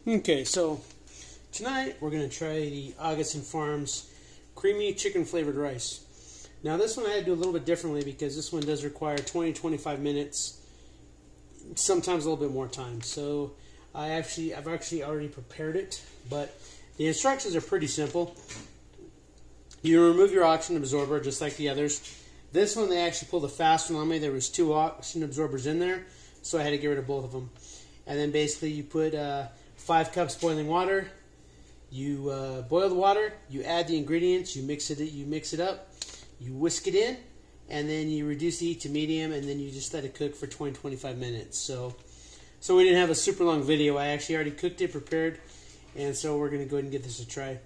Okay, so tonight we're going to try the Auguson Farms creamy chicken flavored rice. Now this one I had to do a little bit differently because this one does require 20-25 minutes, sometimes a little bit more time. So I've actually already prepared it, but the instructions are pretty simple. You remove your oxygen absorber just like the others. This one they actually pulled a fast one on me. There was 2 oxygen absorbers in there, so I had to get rid of both of them. And then basically you put 5 cups boiling water. You boil the water. You add the ingredients. You mix it up. You whisk it in, and then you reduce the heat to medium, and then you just let it cook for 20-25 minutes. So we didn't have a super long video. I actually already cooked it, prepared, and so we're going to go ahead and give this a try.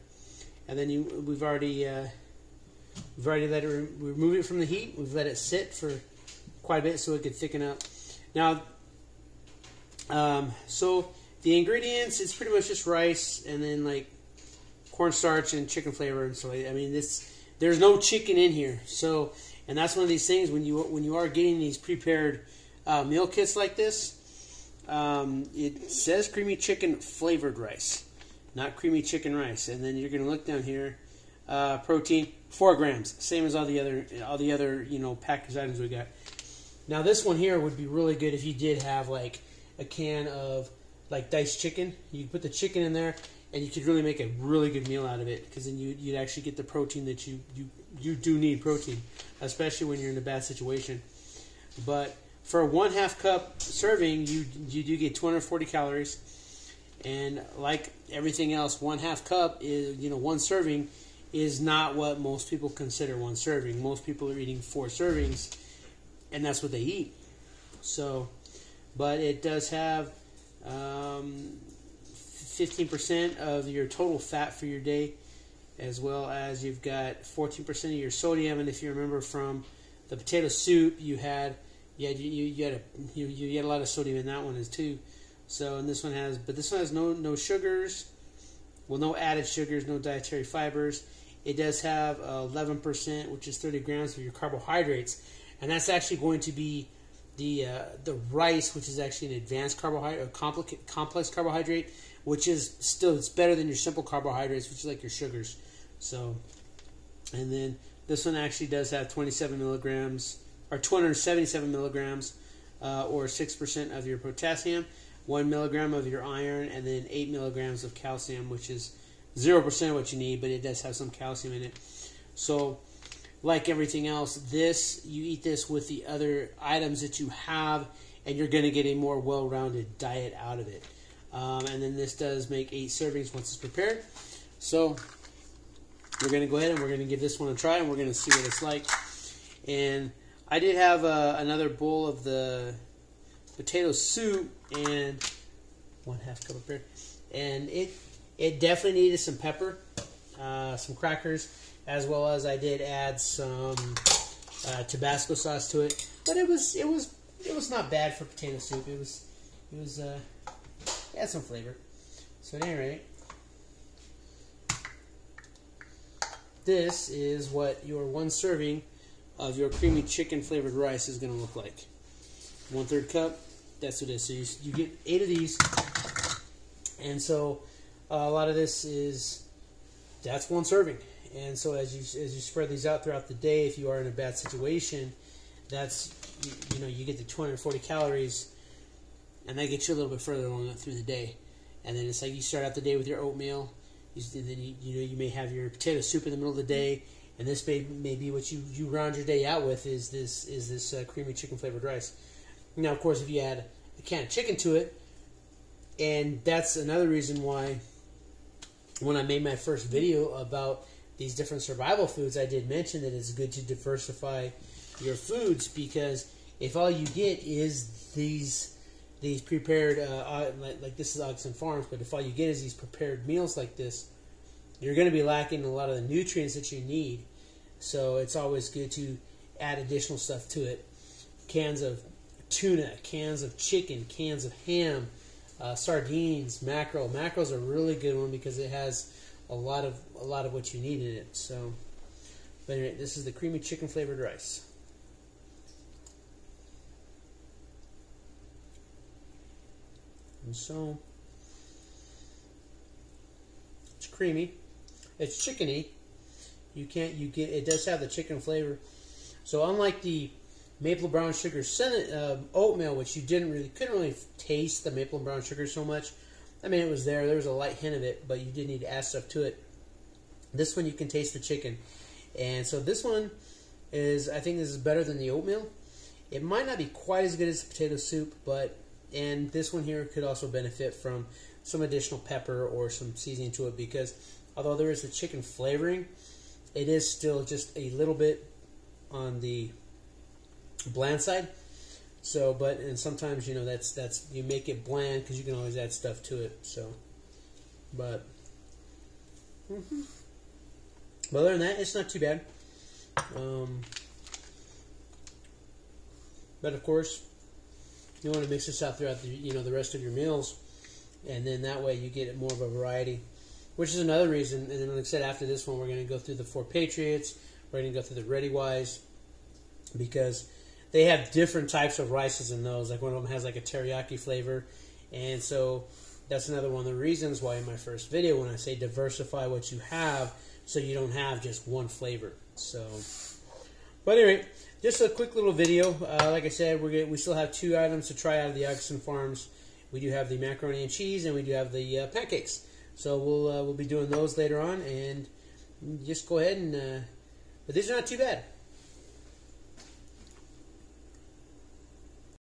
And then we've already let it remove it from the heat. We've let it sit for quite a bit so it could thicken up. Now, so the ingredients, it's pretty much just rice and then like cornstarch and chicken flavor and so. I mean, there's no chicken in here. So, and that's one of these things when you are getting these prepared meal kits like this, it says creamy chicken flavored rice, not creamy chicken rice. And then you're going to look down here, protein 4 grams, same as all the other packaged items we got. Now this one here would be really good if you did have like a can of like diced chicken. You put the chicken in there, and you could really make a really good meal out of it, because then you'd actually get the protein that you do need protein, especially when you're in a bad situation. But for a 1/2 cup serving, you do get 240 calories, and like everything else, 1/2 cup is one serving is not what most people consider one serving. Most people are eating 4 servings, and that's what they eat. So, but it does have 15% of your total fat for your day, as well as you've got 14% of your sodium. And if you remember from the potato soup, you had a lot of sodium in that one as too. So, and this one has no sugars, well, no added sugars, no dietary fibers. It does have 11%, which is 30 grams of your carbohydrates, and that's actually going to be the rice, which is actually an advanced carbohydrate, or complex carbohydrate, which is it's better than your simple carbohydrates, which is like your sugars. So, and then this one actually does have 27 milligrams, or 277 milligrams, or 6% of your potassium, 1 milligram of your iron, and then 8 milligrams of calcium, which is 0% of what you need, but it does have some calcium in it. So, like everything else, you eat this with the other items that you have, and you're going to get a more well-rounded diet out of it. And then this does make 8 servings once it's prepared. So we're going to go ahead and we're going to give this one a try, and we're going to see what it's like. And I did have another bowl of the potato soup and 1/2 cup of beer, and it definitely needed some pepper, some crackers, as well as I did add some Tabasco sauce to it. But it was not bad for potato soup. It had some flavor. So at any rate, this is what your 1 serving of your creamy chicken flavored rice is going to look like. 1/3 cup. That's what it is. So you get 8 of these, and so a lot of this that's 1 serving. And so as you spread these out throughout the day, if you are in a bad situation, that's you get the 240 calories, and that gets you a little bit further along through the day. And then it's like you start out the day with your oatmeal, and then you may have your potato soup in the middle of the day, and this may be what you round your day out with is this creamy chicken flavored rice. Now, of course, if you add a can of chicken to it, and that's another reason why when I made my first video about these different survival foods, I did mention that it's good to diversify your foods, because if all you get is these prepared, like this is Auguson Farms, but if all you get is these prepared meals like this, you're going to be lacking a lot of the nutrients that you need. So it's always good to add additional stuff to it. Cans of tuna, cans of chicken, cans of ham, sardines, mackerel. Mackerel's a really good one because it has a lot of what you need in it. So, but anyway, this is the creamy chicken flavored rice. And so creamy. It's chickeny. It does have the chicken flavor. So unlike the maple brown sugar oatmeal, which you couldn't really taste the maple brown sugar so much. I mean, it was there. There was a light hint of it, but you did need to add stuff to it. This one you can taste the chicken, and so this one I think this is better than the oatmeal. It might not be quite as good as the potato soup, and this one here could also benefit from some additional pepper or some seasoning to it, because although there is the chicken flavoring, it is still just a little bit on the bland side. So, and sometimes, you know, that's you make it bland because you can always add stuff to it. So, but other than that, it's not too bad. But of course, you want to mix this out throughout the rest of your meals, and then that way you get more of a variety, which is another reason. And then, like I said, after this one, we're going to go through the 4 Patriots. We're going to go through the Ready Wise, because they have different types of rices in those. Like one of them has like a teriyaki flavor, and so that's another one of the reasons why in my first video when I say diversify what you have, so you don't have just one flavor. So, but anyway, just a quick little video. Like I said, we still have 2 items to try out of the Auguson Farms. We do have the macaroni and cheese, and we do have the pancakes. So we'll be doing those later on, and just go ahead and. But these are not too bad.